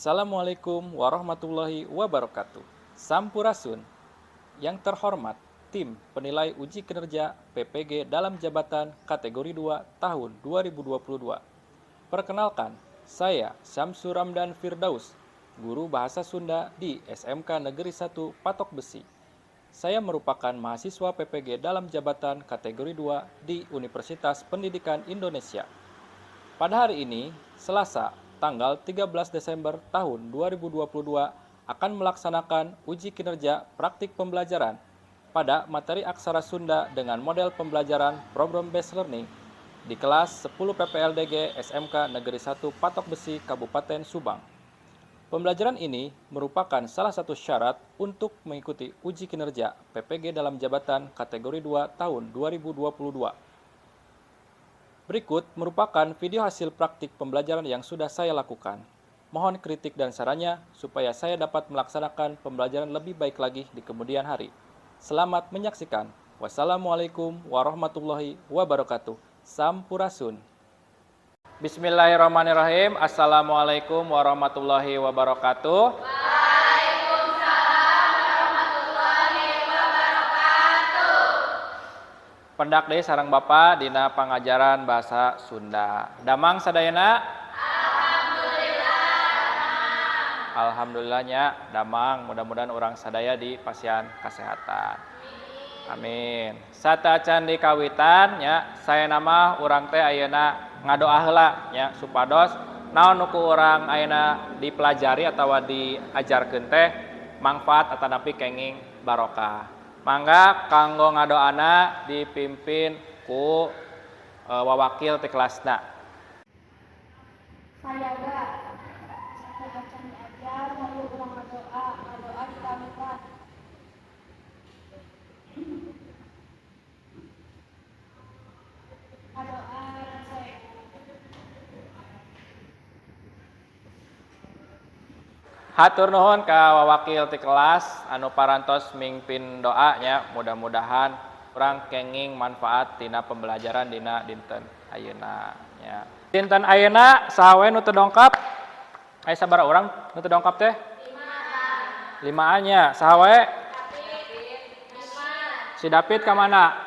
Assalamualaikum warahmatullahi wabarakatuh. Sampurasun. Yang terhormat, tim penilai uji kinerja PPG dalam jabatan kategori 2 tahun 2022. Perkenalkan, saya Syamsur Ramdan Firdaus, guru bahasa Sunda di SMK Negeri 1 Patok Besi. Saya merupakan mahasiswa PPG dalam jabatan kategori 2 di Universitas Pendidikan Indonesia. Pada hari ini, Selasa, tanggal 13 Desember tahun 2022 akan melaksanakan uji kinerja praktik pembelajaran pada materi aksara Sunda dengan model pembelajaran program based learning di kelas 10 PPLDG SMK Negeri 1 Patok Besi Kabupaten Subang. Pembelajaran ini merupakan salah satu syarat untuk mengikuti uji kinerja PPG dalam jabatan kategori 2 tahun 2022. Berikut merupakan video hasil praktik pembelajaran yang sudah saya lakukan. Mohon kritik dan sarannya supaya saya dapat melaksanakan pembelajaran lebih baik lagi di kemudian hari. Selamat menyaksikan. Wassalamualaikum warahmatullahi wabarakatuh. Sampurasun. Bismillahirrahmanirrahim. Assalamualaikum warahmatullahi wabarakatuh. Pendak deui sareng Bapa dina pangajaran bahasa Sunda. Damang sadayana? Alhamdulillahnya damang. Mudah-mudahan orang sadaya di pasien kesehatan. Amin. Satacan di kawitan nya saya nama urang teh ayeuna ngadoa heula nya supados naon nuku urang ayeuna dipelajari atawa diajarkeun teh manfaat atanapi kenging barokah. Mangga kanggo ngadoana dipimpin ku wawakil ti kelasna. Saya akan diajar lalu urang ngadoa ditamikan. Ngadoa saya. Hatur nuhun ka wawakil ti kelas anu parantos mingpin doa nya mudah-mudahan urang kenging manfaat tina pembelajaran dina dinten ayeuna nya. Dinten ayeuna saha we nu teu dongkap? Aya sabaraha urang nu teu dongkap teh? 5. 5 nya. Saha we? Si David ka mana?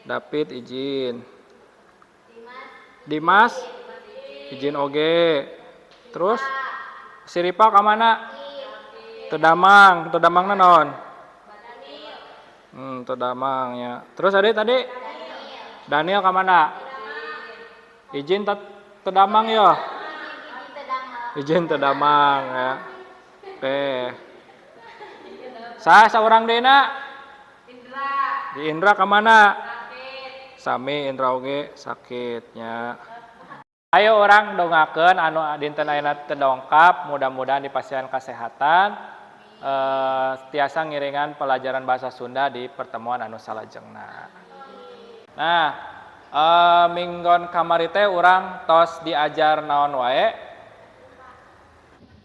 David izin. Dimas izin oge. Terus si Ripa ka mana? Teu damang naon? Teu damang nya. Terus tadi Daniel ka mana? Izin teu damang ya. Izin teu damang ya. Oke. Saurang deuna? Indra ka mana? Sami Indra oge sakit nya. Ayo orang dongakeun anu dinten ayeuna teu dongkap, mudah-mudahan di pasien kesehatan tiasa ngiringan pelajaran bahasa Sunda di pertemuan anu salajengna. Nah, minggon kamari teh urang tos diajar naon wae?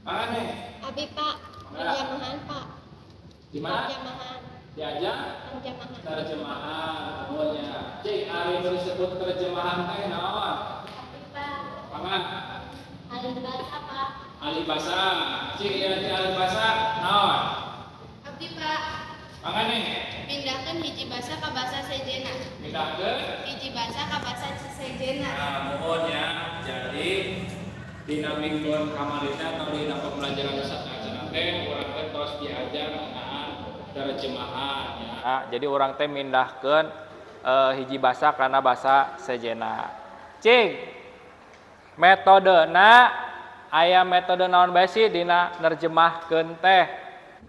Mana nih? Abi Pak, terjemahan Pak. Di mana? Terjemahan. Diajar? Terjemahan. Terjemahan. Pokoknya. Cik, ari disebut terjemahan teh naon? Paman? Ahli bahasa Pak. Ahli bahasa. Cik, ya ahli bahasa naon? Abdi Pak. Paman nih? Pindahkan hiji bahasa ke bahasa sejena. Pindahkeun Hiji bahasa ke bahasa sejena. Nah, mohon ya. Jadi dina mingguan kamarita atau dina pembelajaran saat teh urang teh tos diajar ngenaan terjemahan ya. Nah, jadi urang teh mindahkeun hiji bahasa kana bahasa sejena. Cing, metodena aya metode naon bae sih dina nerjemahkeun teh?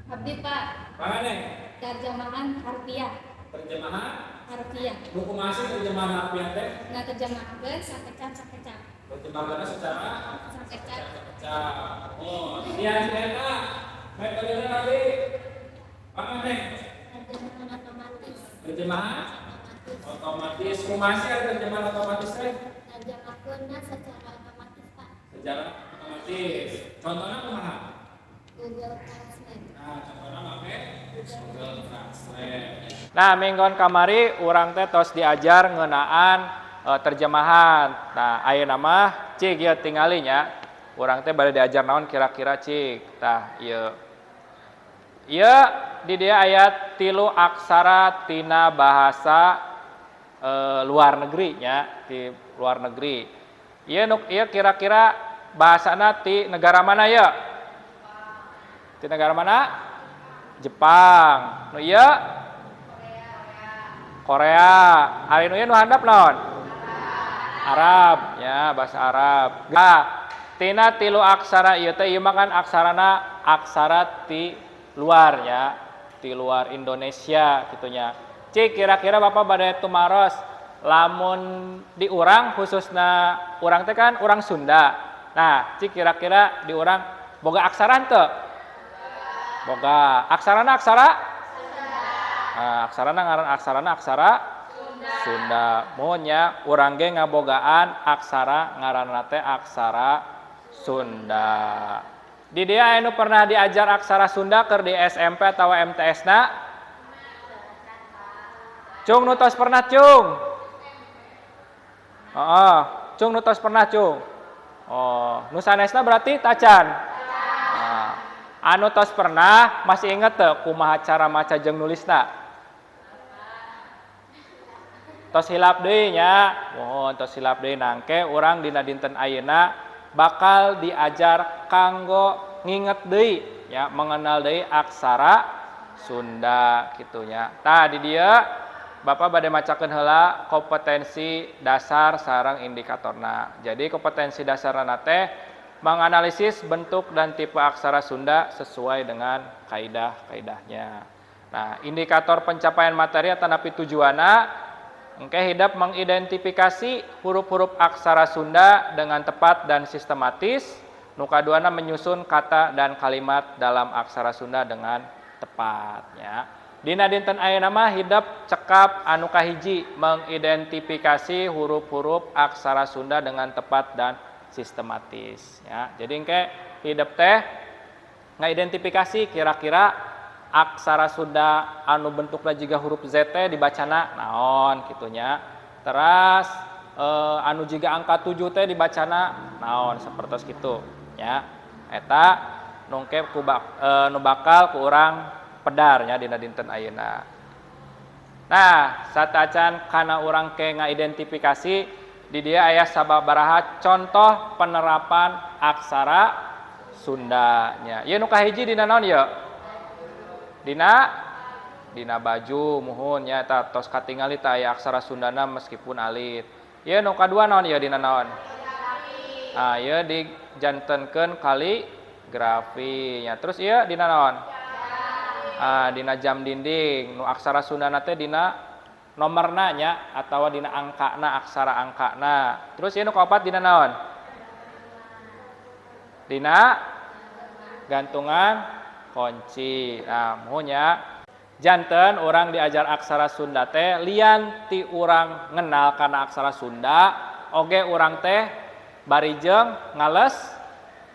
Abdi Pak. Mangane? Terjemahan harfiah. Terjemahan Harfiah. buku masih terjemahan harfiah teh? Nah terjemahkan sakecap. Terjemahkeunna secara Sakecap. Oh, iya eta metodena tadi. Mangane? Terjemahan otomatis. Terjemahan otomatis. Kumasi ada terjemahan otomatis teh? Terjemahkannya secara otomatis Pak. Secara otomatis. Contohnya kumaha? Google Translate. Nah, contohnya make Google Translate. Nah, minggon kamari urang teh tos diajar ngeunaan terjemahan. Nah, ayeuna mah cik ieu tingali nya Urang teh bade diajar naon kira-kira cik. Tah ieu. Ieu di dia ayat 3 aksara tina bahasa luar negeri nya, di luar negeri. Ieu kira-kira bahasana ti negara mana ya? Ti negara mana? Jepang. Nu ieu? Korea. Ari nu ieu nu handap naon? Arab. Ya, bahasa Arab. Nah, tina 3 aksara ieu teh ieu mah kan aksarana aksara ti luar ya, ti luar Indonesia gitunya. Cik kira-kira Bapak bade tumaros lamun di urang khususna urang teh kan urang Sunda. Nah, cik kira-kira di urang boga aksara henteu? Boga. Aksarana aksara? Nah, aksarana aksara Sunda. Mohonnya urang ge ngabogaan aksara ngaranna teh aksara Sunda. Di dia anu pernah diajar aksara Sunda keur di SMP atau MTS-na? Cung nu tos pernah cung. Cung nu tos pernah cung. Oh, nu sanesna berarti tacan. Anu tos pernah masih inget teu kumaha cara maca jeung nulisna? Tos hilap deui nya. Mohon tos hilap deui nangke urang dina dinten ayeuna bakal diajar kanggo nginget deui ya, mengenal deui aksara Sunda gitunya. Tah di dieu Bapak bade macakeun heula kompetensi dasar sareng indikatorna. Jadi kompetensi dasarna teh menganalisis bentuk dan tipe aksara Sunda sesuai dengan kaidah-kaidahnya. Nah, indikator pencapaian materi atau napi tujuanna engke hidap mengidentifikasi huruf-huruf aksara Sunda dengan tepat dan sistematis. Nu kaduana menyusun kata dan kalimat dalam aksara Sunda dengan tepat ya. Dina dinten ayeuna mah hidap cekap anu kahiji mengidentifikasi huruf-huruf aksara Sunda dengan tepat dan sistematis ya. Jadi engke hidap teh ngaidentifikasi kira-kira aksara Sunda anu bentukna jiga huruf Z teh dibacana naon kitunya. Teras anu jiga angka 7 teh dibacana naon sapertos kitu nya. Eta nongke nu bakal ku urang pedar nya dina dinten ayeuna. Nah, satacan kana urang ke ngaidentifikasi di dia aya sababaraha contoh penerapan aksara Sunda nya. Ieu nu kahiji dina naon ieu? Dina baju muhun nya eta tos katingali teh aya aksara Sundana meskipun alit. Ieu nu kadua naon ieu dina naon? Ah, ieu dijantenkeun kaligrafi nya. Terus ieu dina naon? Dina jam dinding nu aksara Sundana teh dina nomorna nya atawa dina angkana aksara angkana. Terus ieu nu kaopat dina naon? Dina gantungan kunci. Nah, muhunnya janten urang diajar aksara Sunda teh lian ti urang ngenal kana aksara Sunda oge urang teh barijeng ngales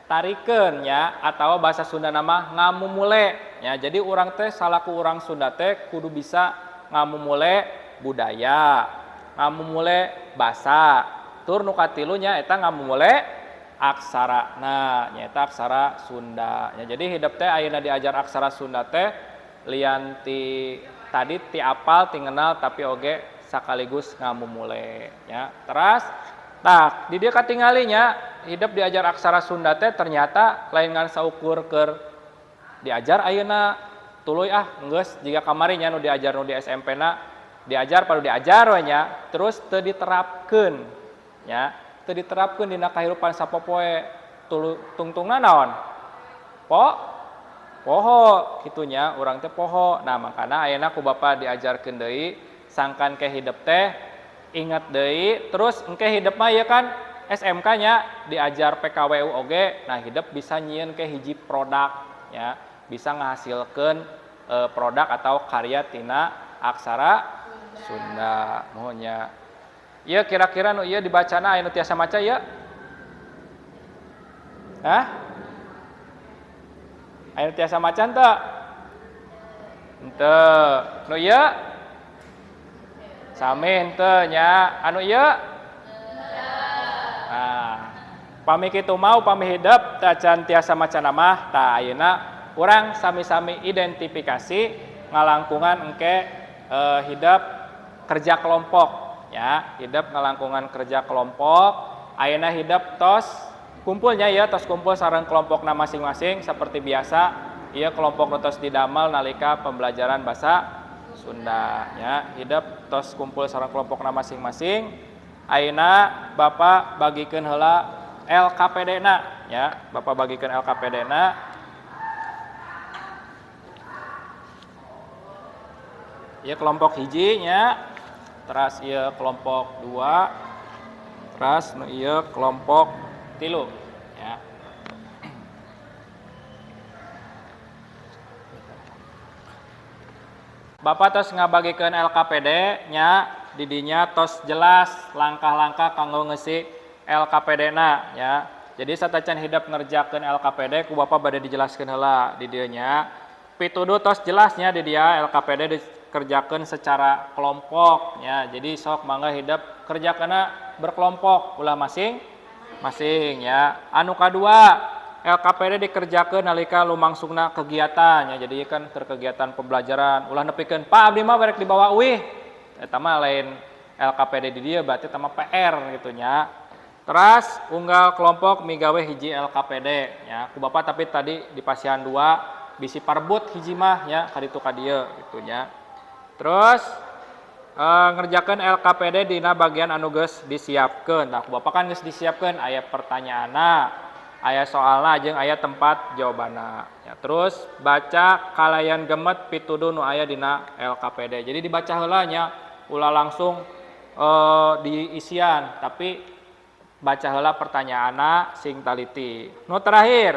tarikeun nya atawa bahasa Sunda nama ngamumule nya. Jadi urang teh salaku urang Sunda teh kudu bisa ngamumule budaya, ngamumule basa. Tur nu katilu nya eta ngamumule aksarana nyaeta aksara Sunda. Ya, jadi hidep teh ayeuna diajar aksara Sunda teh lian ti tadi ti apal ti ngenal tapi oge sakaligus ngamumule ya. Teras tah di dieu katinggalinya hidep diajar aksara Sunda teh ternyata lain ngan saukur keur diajar ayeuna tuluy geus jiga kamari nya nu diajar nu di SMP-na diajar padu diajar we nya terus teu diterapkeun nya. Teu diterapkeun dina kahirupan sapopoe tungtungna naon? Poho kitunya urang teh poho. Nah, makana ayeuna ku Bapa diajarkeun deui sangkan ke hidep teh inget deui terus engke hidep mah ieu kan SMK nya diajar PKWU oge. Nah, hidep bisa nyieun ke hiji produk ya, bisa ngahasilkeun produk atau karya tina aksara Sunda. Mohonnya ieu kira-kira nu ieu dibacana aya nu tiasa maca ieu? Hah? Aya nu tiasa maca henteu? Henteu. Nu ieu? Sami henteu nya. Anu ieu? Nah, Pami kitu mau pami hidup tacan tiasa macan mah ta ayeuna urang sami-sami identifikasi ngalangkungan engke hidup kerja kelompok ya, hidup ngalangkungan kerja kelompok ayeuna hidup tos kumpulnya ya, tos kumpul sareng kelompokna masing-masing seperti biasa ieu kelompok tos didamel nalika pembelajaran bahasa Sunda ya, hidup tos kumpul sareng kelompokna masing-masing ayeuna Bapak bagikeun heula LKPD-na ya, Bapak bagikeun LKPD-na. Ieu kelompok hiji nya, teras ieu kelompok 2, teras nu ieu kelompok 3 ya. Bapak tos ngabagikeun LKPD nya, didinya tos jelas langkah-langkah kanggo ngeusi LKPD-na ya. Jadi satacan hidup ngerjakeun LKPD ku Bapak bade dijelaskeun heula di dieu nya. Pituduh tos jelasnya di dia LKPD dikerjakeun secara kelompok ya. Jadi sok mangga hidup kerjakeunna berkelompok ulah masing-masing ya. Anu kadua LKPD dikerjakeun nalika lumangsungna kegiatan ya. Jadi kan kegiatan pembelajaran ulah nepikeun Pak abdi mah barek dibawa euih. Eta mah lain LKPD di dieu berarti eta mah PR gitu nya. Teras unggal kelompok migawe hiji LKPD ya. Ku Bapak tapi tadi di pasihan 2 bisi parbut hiji mah ya kaditu ka dieu gitu nya. Terus ngerjakeun LKPD dina bagian anu geus disiapkeun. Nah, ku Bapak kan geus disiapkeun aya pertanyaanna, aya soalna jeung aya tempat jawabanna. Ya, terus baca kalayan gemet pituduh nu aya dina LKPD. Jadi dibaca heula nya ulah langsung diisian tapi baca heula pertanyaanna sing taliti. Nu terakhir,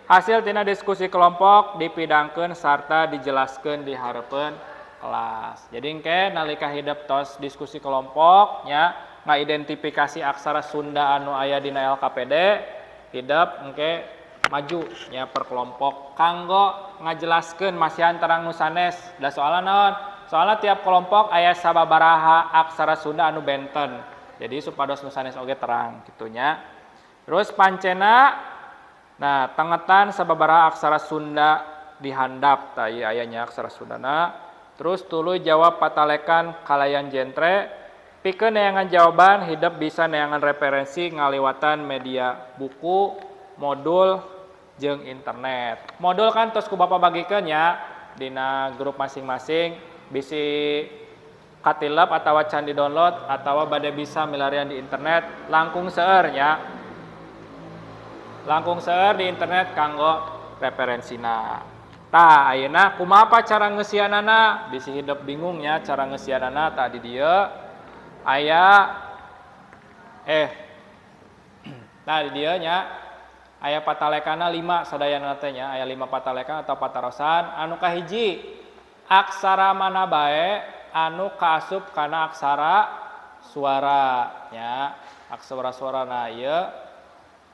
hasil tina diskusi kelompok dipidangkeun sarta dijelaskeun di hareupeun kelas. Jadi engke nalika hidup tos diskusi kelompok nya ngaidentifikasi aksara Sunda anu aya dina LKPD, hidup engke maju nya per kelompok kanggo ngajelaskeun masihan terang nu sanes. Da soalna naon? Soalna tiap kelompok aya sababaraha aksara Sunda anu benten. Jadi supados nu sanes oge terang gitunya. Terus pancena nah tengetan sababaraha aksara Sunda dihandap tah ieu aya nya aksara Sundana. Terus tuluy jawab patalekan kalayan jentre pikeun neangan jawaban hidup bisa neangan referensi ngaliwatan media buku, modul jeung internet. Modul kan tos ku Bapak bagikeun nya dina grup masing-masing bisi katilep atau can di download atau bade bisa milarian di internet langkung seueur nya. Langkung seueur di internet kanggo referensina. Tah ayeuna kumaha cara ngeusianana? Bisi hidup bingung nya cara ngeusianana tah di dieu aya nah di dieu nya aya patalekana 5 sadayana teh nya aya 5 patalekan atau patarosan anu kahiji aksara mana bae anu kaasup kana aksara suara nya aksara suarana ieu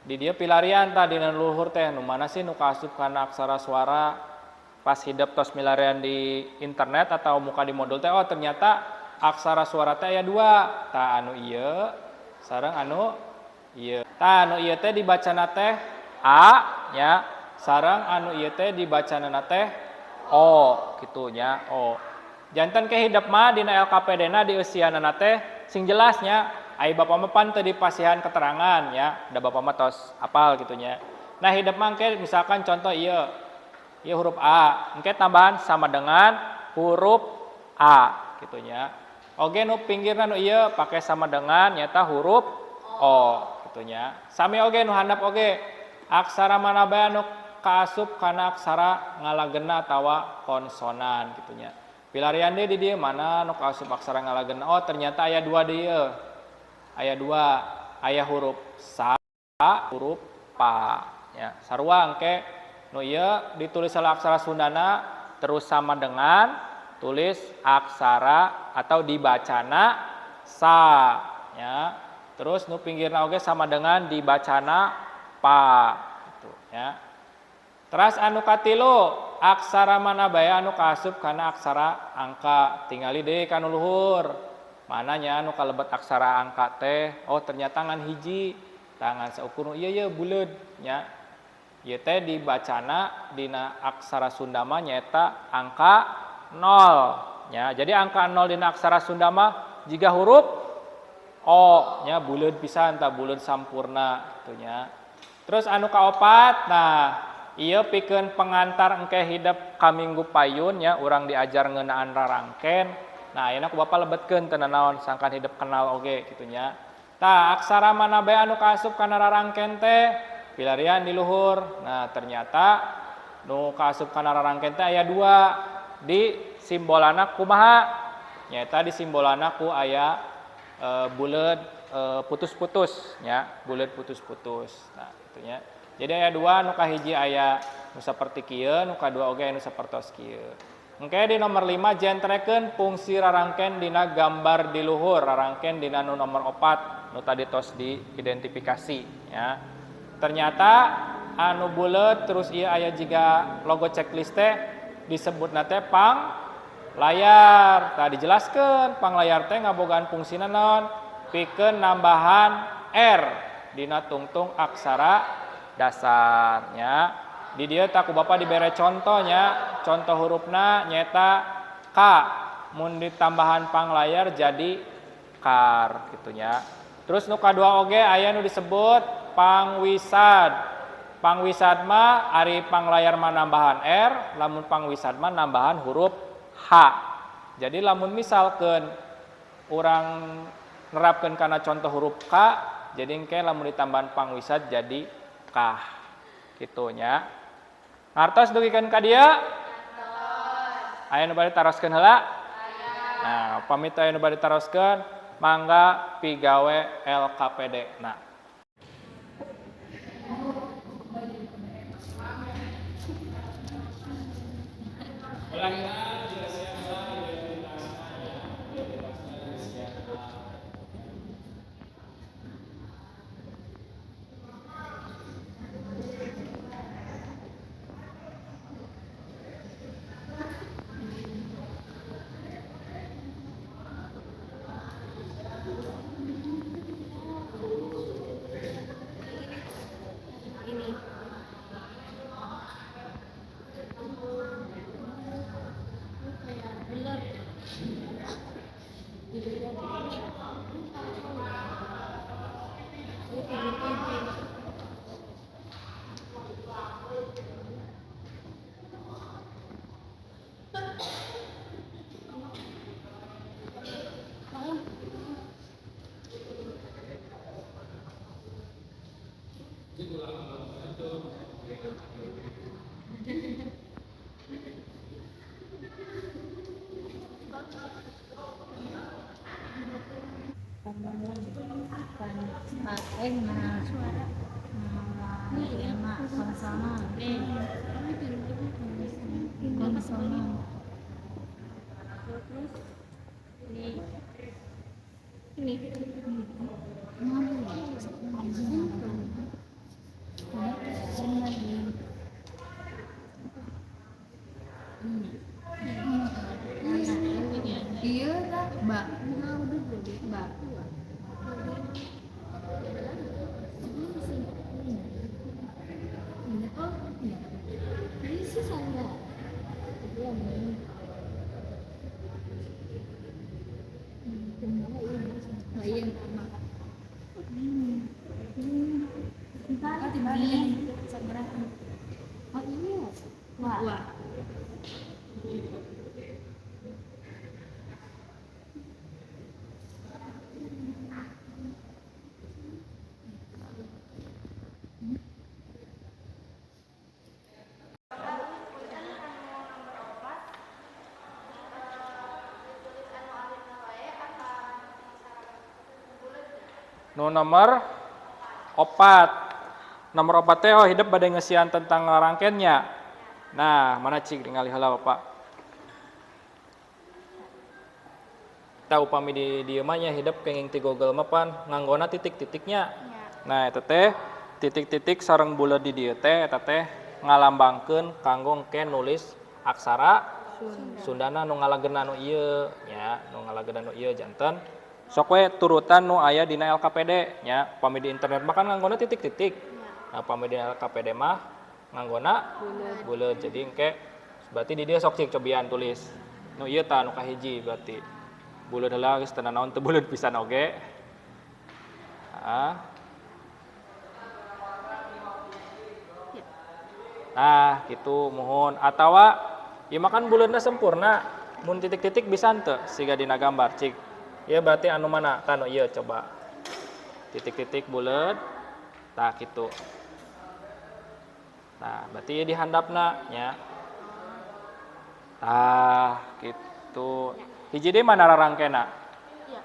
di dieu pilarian tah dina luhur teh nu mana sih nu kaasup kana aksara suara pas hidup tos milarian di internet atau muka di modul teh oh ternyata aksara suara teh aya 2 tah anu ieu sareng anu ieu tah anu ieu teh dibacana teh a nya sareng anu ieu teh dibacana teh o kitu nya o janten ke hidup mah dina LKPD-na di eusianana teh sing jelasnya ai Bapak mah pan teu dipasihan keterangan ya da Bapak mah tos apal kitu nya. Nah hidup mah engke misalkan contoh ieu huruf A, engke tambahan sama dengan huruf A kitu nya. Oge nu pinggirna nu ieu pake sama dengan nyata huruf O kitu nya. Sami oge nu handap oge aksara mana bae anu kaasup kana aksara ngalageunna atawa konsonan kitu nya. Pilarian deui di dieu mana nu kaasup aksara ngalageunna. Oh ternyata aya 2 dieu. Aya 2, aya huruf sa, huruf pa ya. Sarua engke nu ieu ditulis salah aksara Sundana terus sama dengan tulis aksara atau dibacana sa ya. Terus nu pinggirna oge sama dengan dibacana pa gitu ya. Terus anu katilu aksara mana bae anu kaasup kana aksara angka tingali deui ka nu luhur. Mananya anu kalebet aksara angka teh oh ternyata ngan hiji tangan saukur ieu buleud nya. Ieu teh dibacana dina aksara Sunda mah nyaeta angka 0 nya. Jadi angka 0 dina aksara Sunda mah jiga huruf O nya buleud pisan tah buleud sampurna kitu nya. Terus anu kaopat, nah ieu pikeun pengantar engke hidup ka Minggu Payun nya urang diajar ngeunaan rarangken. Nah ayeuna ku Bapa lebetkeun teu naon sangkan hidup kenal oge kitu nya. Tah aksara mana bae anu kaasup kana rarangken teh pilarian di luhur. Nah ternyata nu kaasup kana rarangken teh aya 2. Di simbolana kumaha? Nyaeta di simbolana ku aya buleud putus-putus nya, buleud putus-putus. Nah, kitu nya. Jadi aya 2 nu kahiji aya nu saperti kieu, nu kadua oge anu sapertos kieu. Engke di nomor 5 jentrekeun fungsi rarangken dina gambar di luhur, rarangken dina nu nomor 4 nu tadi tos diidentifikasi ya. Ternyata anu buleud terus ieu aya jiga logo checklist teh disebutna teh pang layar. Tah dijelaskeun pang layar teh ngabogaan fungsina naon? Pikeun nambahan R dina tungtung aksara dasarnya. Di dieu tah ku Bapa dibere contohnya, contoh hurufna nyaeta K. Mun ditambahan pang layar jadi kar kitu nya. Terus nu kadua oge aya nu disebut pangwisad. Pangwisad mah ari pang layar mah nambahan R, lamun pangwisad mah nambahan huruf H. Jadi lamun misalkeun urang nerapkeun kana contoh huruf K, jadi engke lamun ditambahan pangwisad jadi kah. Kitu nya. Ngartos dugikeun ka dieu? Aya nu bade taroskeun heula? Nah, pamit aya nu bade taroskeun, mangga pigawe LKPD. Nah. Nu nomor 4. Nomor 4 teh hidup bade ngeusian tentang rangkennya. Nah, mana cik ningali heula Bapak. Tah upami di dieu mah nya hidup kenging ti Google mah pan nganggona titik-titiknya. Nah, eta teh titik-titik sareng buleud di dieu teh eta teh ngalambangkeun kanggo engke nulis aksara Sundana nu ngalageunna nu ieu nya, nu ngalageunna nu ieu janten Sok we turutan nu aya dina LKPD nya. Pami di internet mah kan nganggona titik-titik. Nah, pami di LKPD mah nganggona buleut. Jadi engke berarti di dia sok cik cobian tulis. Nu ieu tah nu kahiji berarti. Buleut heula geus teu naon teu buleut pisan oge. Nah, gitu mohon atawa ieu mah kan buleutna sempurna. Mun titik-titik bisa teu siga dina gambar cik. Ieu berarti anu mana? Tah nu ieu coba. Titik-titik buleut. Tah kitu. Nah, berarti ieu dihandapna nya. Tah kitu. Hiji deui mana rarangkena? Iya.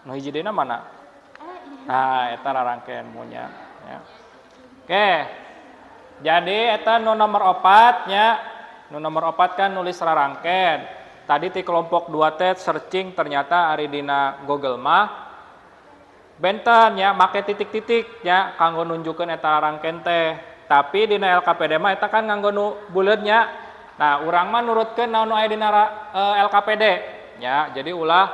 Nu hiji deuna mana? Iya. Nah, eta rarangken munya nya. Oke. Jadi eta nu nomor 4 nya. Nu nomor 4 kan nulis rarangken. Tadi di kelompok 2 teh searching ternyata ari dina Google mah benten ya make titik-titik ya kanggo nunjukkeun eta rarangken teh. Tapi dina LKPD mah eta kan nganggo nu buleutnya. Nah, urang mah nurutkeun naon nu aya dina LKPD ya. Jadi ulah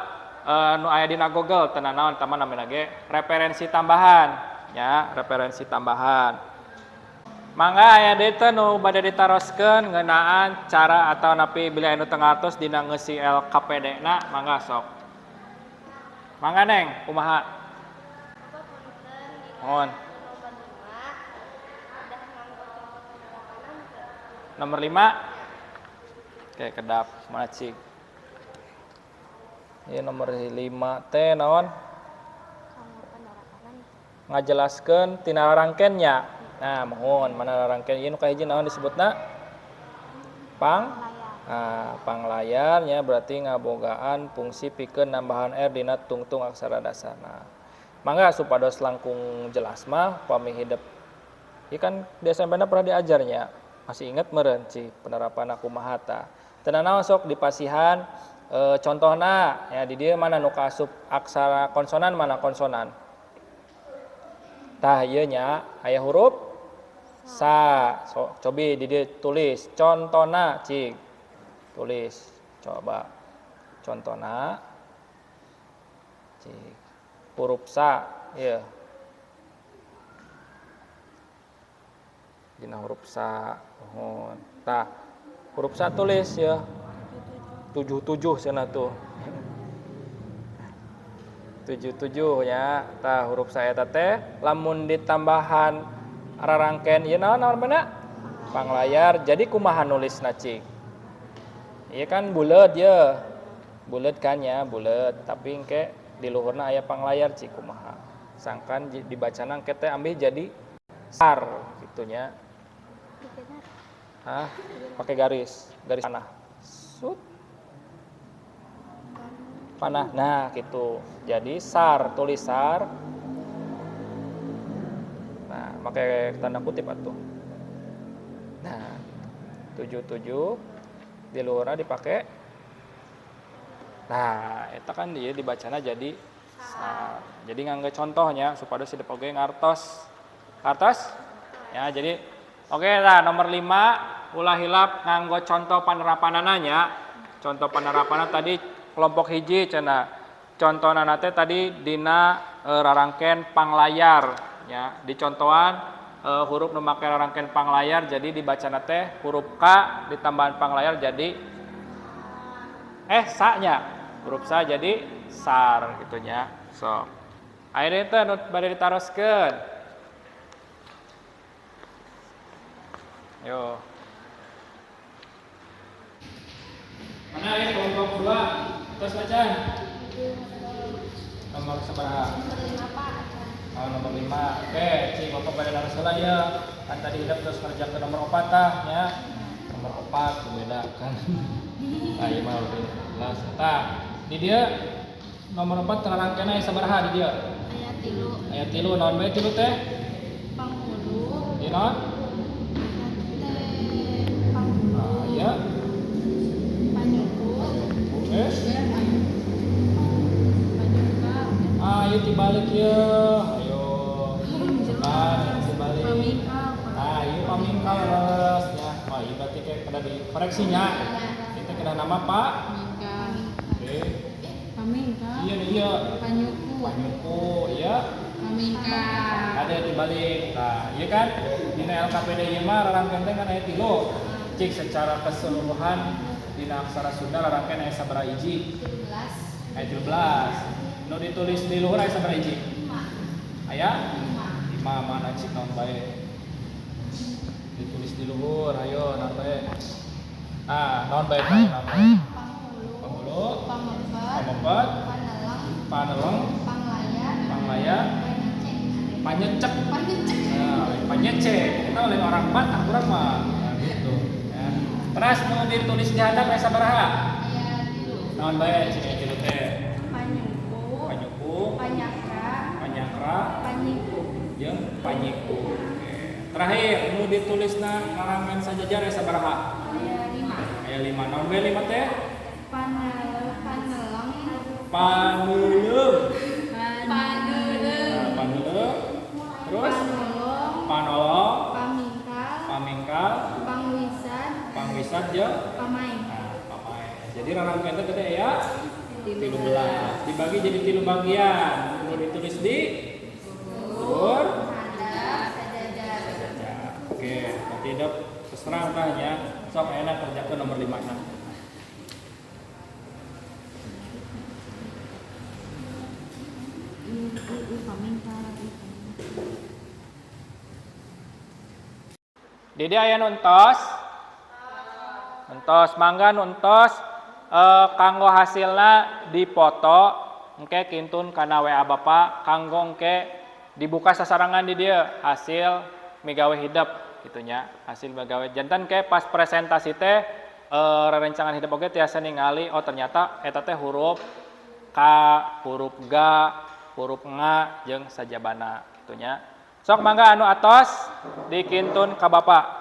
nu aya dina Google teu naon eta mah namina ge referensi tambahan ya, referensi tambahan. Mangga aya deui teh nu bade ditaroskeun ngeunaan cara atau napi bila anu teu ngartos dina ngeusi LKPD-na, mangga sok. Mangga Neng, kumaha? Mohon. Nomor 5. Oke, kedap mana cik? Ieu nomor 5 teh naon? Ngajelaskeun tina rarangkennya. Nah, mohon mana rangkaian ieu nu kahiji naon disebutna? Panglayar nya berarti ngabogaan fungsi pikeun nambahan R dina tungtung aksara dasarna. Mangga supados langkung jelas mah pami hidup. Ieu kan di SMP-na pernah diajarnya. Masih inget meureun ci penerapan kumaha tah. Teu naon sok dipasihan contohna ya di dieu mana nu kaasup aksara konsonan mana konsonan. Tah ieu nya aya huruf sa, so, cobi di dia tulis contona cik, tulis coba contona cik huruf sa ya dina huruf sa mohon tah huruf sa tulis ya 77 cenah tuh 77 ya tah huruf sa eta teh lamun ditambahan rarangken ieu naon namanya panglayar. Jadi kumaha nulisna cik? Ieu kan buleut ye. Buleut kan ya, buleut tapi engke di luhurna aya panglayar cik kumaha. Sangkan dibacana engke teh ambil jadi sar gitunya. Pakai garis panah. Sut. Panah. Nah, gitu. Jadi sar, tulis sar. Pakai tanda kutip atuh. Nah, 77 di luarna dipakai. Nah, eta kan dia dibacana jadi jadi ngangge contohnya supaya si oge ngartos. Ngartos? Ya, jadi oke lah nomor 5 ulah hilap nganggo contoh panerapanana nya. Contoh panerapanan tadi kelompok hiji cenah. Contohna teh tadi dina rarangken panglayar. Ya, di contohan huruf nu make rarangken panglayar jadi dibacana teh huruf K ditambahan panglayar jadi sa-nya. Huruf sa jadi sar gitunya. So, aya teh nu bade ditaroskeun. Yo. Mana aya kelompok 2? Terus macan. Nomor sabaraha? Nomor 5. Oke, cik bapak pada harus salah ya. Kan tadi hidup terus kerja ke nomor 4 tah ya. Nomor 4 beda kan. Nah, ieu mah udah jelas. Tah, di dia nomor 4 terangkeuna aya sabaraha di dia? Aya 3. Naon bae 3 teh? Panghulu. Ieu naon? Panghulu. Iya. Panyuku. Ayo dibalik ya. Pamingkal ya. Oh, iya berarti kayak pada dikoreksinya. Kita kena nama Pak. Oke. Pamingkal. iya. Panyuku. Panyuku, ya. Pamingka. Ada dibalik. Nah, iya kan? Dina LKPD ieu mah rarangkeun teh kan aya 3. Cik secara keseluruhan dina aksara Sunda rarangkeun aya sabaraha hiji? 17. Aya 17. Nu ditulis di luhur aya sabaraha hiji? 5. Aya 5 mana cik naon bae. Ditulis di luhur, ayo naon bae. Ah, naon bae naon bae. Panghulu, pamepet, paneleng, panglaya, panyecek. Nah, panyecek. Kita oleh orang Batak kurang mah. Nah, gitu. Ya. Terus nu ditulis di hadap aya sabaraha? Naon bae cik aya tilu teh? Panyuku, panyakra, jeung panyiku. Oke. Terakhir nu ditulisna ngarangan sajajar aya sabaraha? Aya 5. Naon bae 5 teh? Paneuleuh. Paneuleuh. Terus panolong, pamingkal, pangwisat jeung Pamain. pamain. Jadi rarangkeun teh teh aya 13. Dibagi jadi 3 bagian. Nu ditulis di luhur sajajar. Oke, berarti dok terserah tanya. Sok enak kerjakeun nomor 5 na. Dede aya nuntos. Nuntos mangga nuntos kanggo hasilna dipoto engke kintun kana WA Bapak kanggo engke dibuka sasarangan di dieu hasil migawe hidup gitunya. Hasil migawe janten ke pas presentasi teh rerencangan hidup oge tiasa ningali oh ternyata eta teh huruf K, huruf G, huruf nga jeung sajabana gitunya. Sok mangga anu atos dikintun ka Bapak.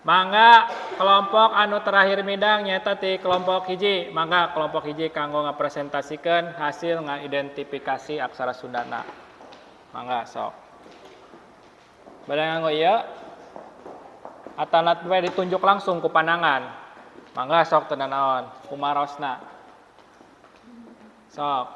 Mangga kelompok anu terakhir midang nyata ti kelompok hiji. Mangga kelompok hiji kanggo ngapresentasikan hasil ngidentifikasi aksara Sundana. Mangga sok. Bade nganggo ieu atanat we ditunjuk langsung ku panangan. Mangga sok teu naon, kumarosna. Sok.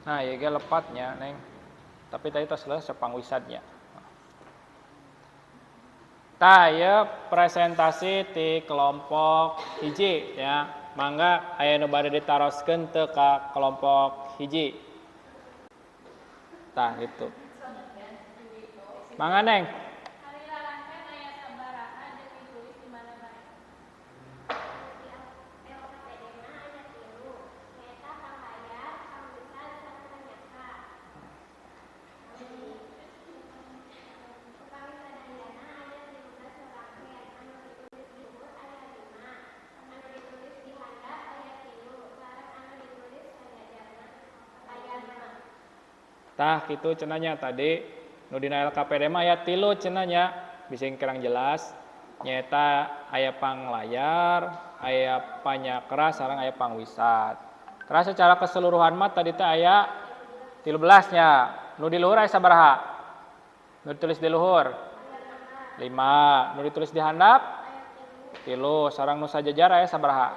Nah, ya ge lepatnya, Neng. Tapi tadi tos selesai pangwisadnya. Tah, ya presentasi ti kelompok hiji ya. Mangga aya nu bade ditaroskeun teu ka kelompok hiji. Tah, gitu. Mangga Neng. Hari lalangkeun aya sabaraha jeung ditulis di mana bae? Tah kitu cenanya tadi nu dina LKPD mah aya 3 cenanya bising kerang jelas nyaeta aya panglayar, aya panyakra sareng aya pangwisat. Terus secara keseluruhan mah tadi teh aya 13 nya. Nu di luhur aya sabaraha? Nu ditulis di luhur 5, nu ditulis di handap 3, sareng nu sajajar aya sabaraha?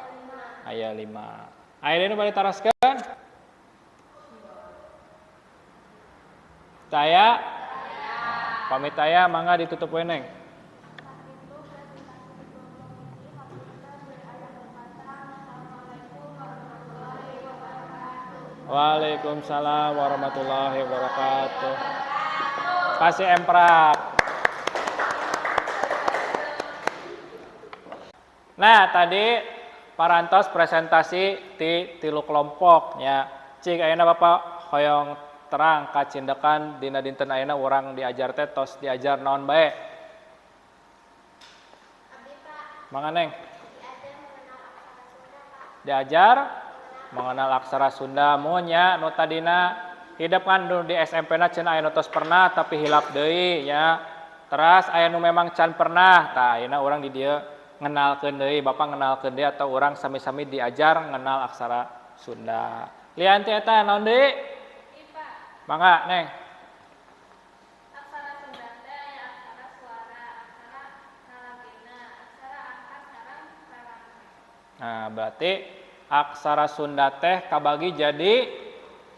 Aya 5. Aya deui nu bade taraskeun? Saya pamit aya mangga ditutup we Neng. Waalaikumsalam warahmatullahi wabarakatuh. Kasih emprak. Nah, tadi parantos presentasi ti 3 kelompok nya. Cik ayeuna Bapak hoyong terang kacindekan dina dinten ayeuna urang diajar teh tos diajar naon bae? Mangga Neng. Diajar mengenal aksara Sunda monya nu tadina hidup kan di SMP-na cenah aya nu tos pernah tapi hilap deui nya. Teras aya nu memang can pernah. Tah ayeuna urang di dieu ngenalkeun deui, Bapak ngenalkeun deui atau urang sami-sami diajar ngenal aksara Sunda. Lian teh eta naon deui? Mangga Neng. Aksara Sunda teh aya aksara suara, aksara ngalagena, aksara angka sareng rarangkeun. Nah, berarti aksara Sunda teh kabagi jadi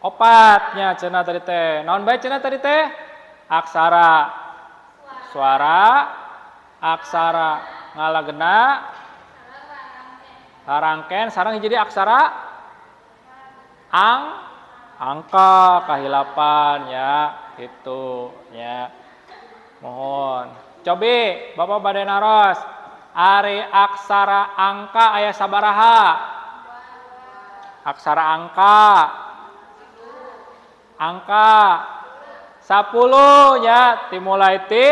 4 nya cenah tadi teh. Naon bae cenah tadi teh? Aksara suara, aksara ngalagena, rarangkeun sareng hiji deui aksara angka kahilapan ya gitu ya. Mohon cobi Bapak bade naros ari aksara angka aya sabaraha? Aksara angka 10 ya, dimulai ti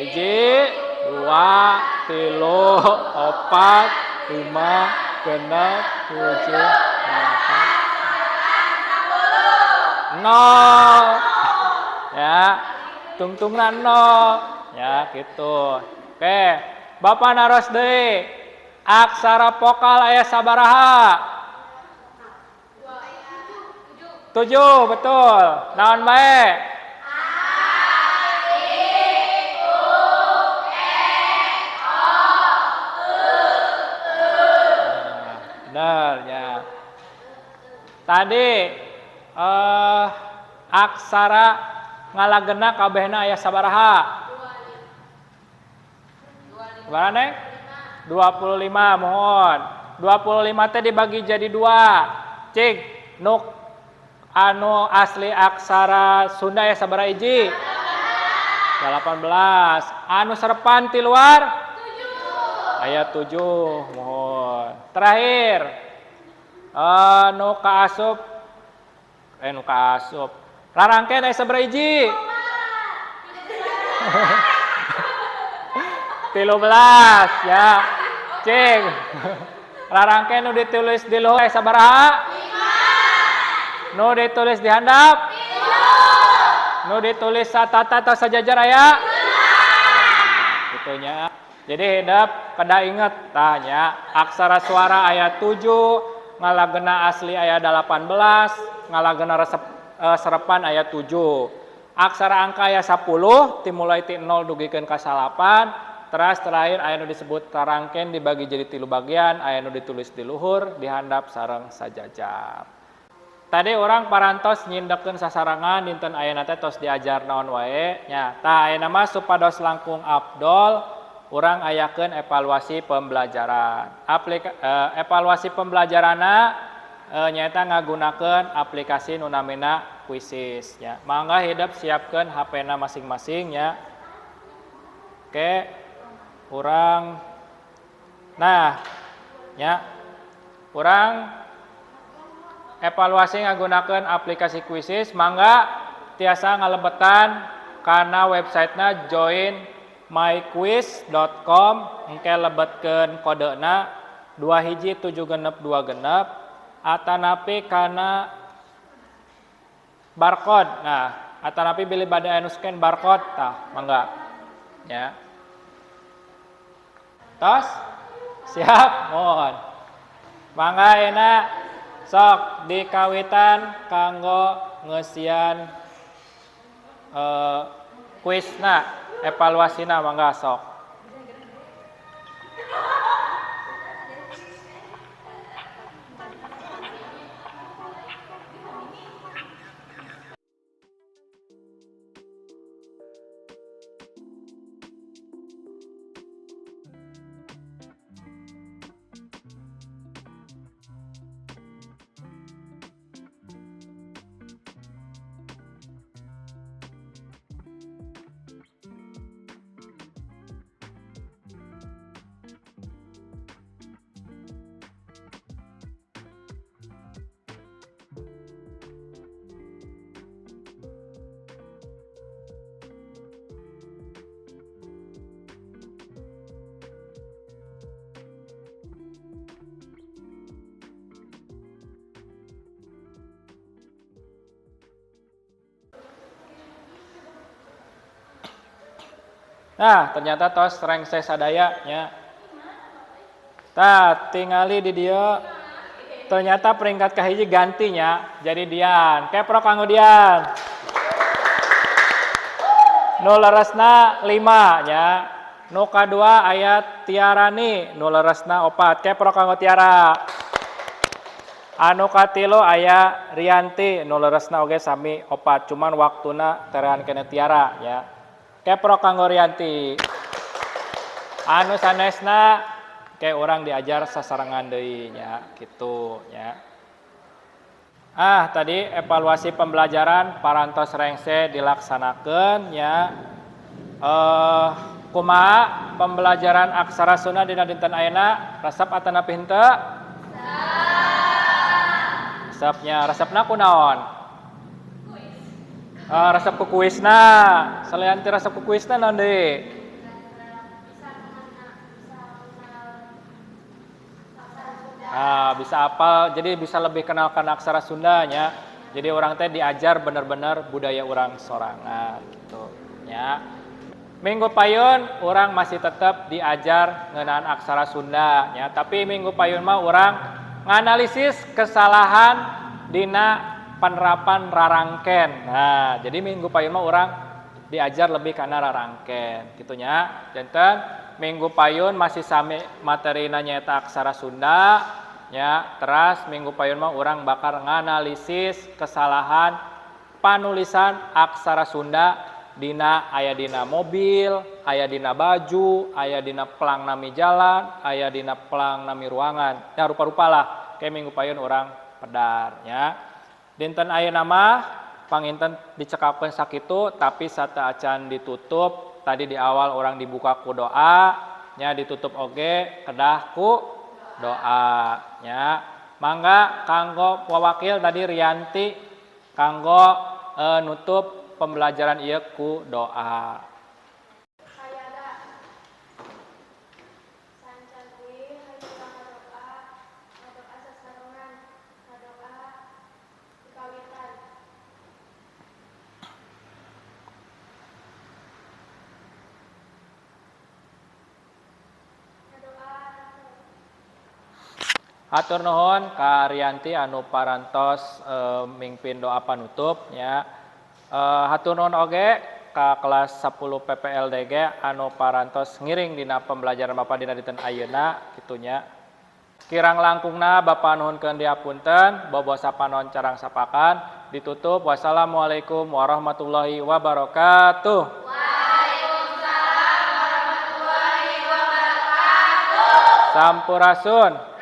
1 2 3 4 5 6 7 nol ya, tungtungna nol ya gitu. Oke, Bapak naros deui aksara vokal aya sabaraha? 7 betul. Naon bae? Benar ya. Tadi aksara ngalagena kabehna aya sabaraha? 25. Neng? 25 mohon. 25 teh dibagi jadi 2. Cik, nuk anu asli aksara Sunda aya sabaraha hiji? 18. Anu serepan ti luar? 7. Aya 7 mohon. Terakhir nu kaasup rarangkeun aya sabaraha hiji? 13 ya. Cing. Rarangkeun nu ditulis di luhur aya sabaraha? 5. Nu ditulis di handap? 3. Nu ditulis satata atau sajajar aya? 6. Gitu nya. Jadi hidup kada inget tanya aksara suara aya 7, ngalagena asli aya 18, ngalagena serepan aya 7. Aksara angka aya 10, dimulai ti 0 dugikeun ka 8. Teras terakhir aya nu disebut rarangkeun dibagi jadi 3 bagian, aya nu ditulis di luhur, di handap sareng sajajar. Tadi orang parantos nyindekeun sasarangan dinten ayeuna teh tos diajar naon wae nya. Tah ayeuna mah supados langkung afdol urang ayakeun evaluasi pembelajaran. Evaluasi pembelajaranna nyaeta ngagunakeun aplikasi nu namina kuisis nya. Mangga hidup siapkan HP-na masing-masing nya. Oke. Urang nah nya urang evaluasi ngagunakeun aplikasi kuisis mangga tiasa ngalebetan kana websitena joinmyquiz.com engke lebetkeun kodena 21726 atanapi kana barcode. Nah, atanapi bilih bade anu scan barcode tah mangga ya. Tos siap mohon. Mangga enak sok dikawitan kanggo ngeusian kuisna evaluasina mangga sok. Nah, ternyata tos rengse sadaya nya. Tah, tingali di dia. Ternyata peringkat kahiji gantinya jadi Dian. Keprok kanggo Dian. Nu leresna 5 nya. Nu kadua aya Tiarani, nu leresna 4. Keprok kanggo Tiara. Anu katilu aya Rianti, nu leresna oge sami 4. Cuman waktuna terehan kene Tiara ya. Keprok kanggo Rianti. Anu sanesna ke orang diajar sasarangan deui nya kitu nya. Tadi evaluasi pembelajaran parantos rengse dilaksanakeun nya. Kumaha pembelajaran aksara Sunda dina dinten ayeuna resep atanapi henteu? Resepnya resepna kunaon? Resep ku kuisna. Selain ti resep ku kuisna naon deui? Bisa apal, jadi bisa lebih kenalkan aksara Sundanya. Jadi orang teh diajar bener-bener budaya orang sorangan gitu ya. Minggu payun orang masih tetap diajar ngeunaan aksara Sunda ya, tapi minggu payun mah orang nganalisis kesalahan dina penerapan rarangken. Nah, jadi minggu payun mah orang diajar lebih karena rarangken gitunya. Janten minggu payun masih sami materina nyaeta aksara Sunda ya. Terus minggu payun mah orang bakal nganalisis kesalahan panulisan aksara Sunda dina aya dina mobil, aya dina baju, aya dina pelang nami jalan, aya dina pelang nami ruangan. Ya rupa-rupa lah kayak minggu payun orang pedar ya. Dinten ayeuna mah panginten dicekapkeun sakitu tapi sata acan ditutup. Tadi di awal orang dibuka ku doa nya, ditutup oge kedah ku doa nya. Mangga kanggo wawakil tadi Rianti kanggo nutup pembelajaran ieu ku doa. Hatur nuhun ka Rianti anu parantos mingpin doa panutup ya. Hatur nuhun oge ka kelas 10 PPLDG anu parantos ngiring dina pembelajaran Bapak dina dinten ayeuna kitunya. Kirang langkungna Bapak nuhunkeun diapunten, bobo sapanon carang sapakan ditutup. Wassalamualaikum warahmatullahi wabarakatuh. Waalaikumsalam warahmatullahi wabarakatuh. Sampurasun.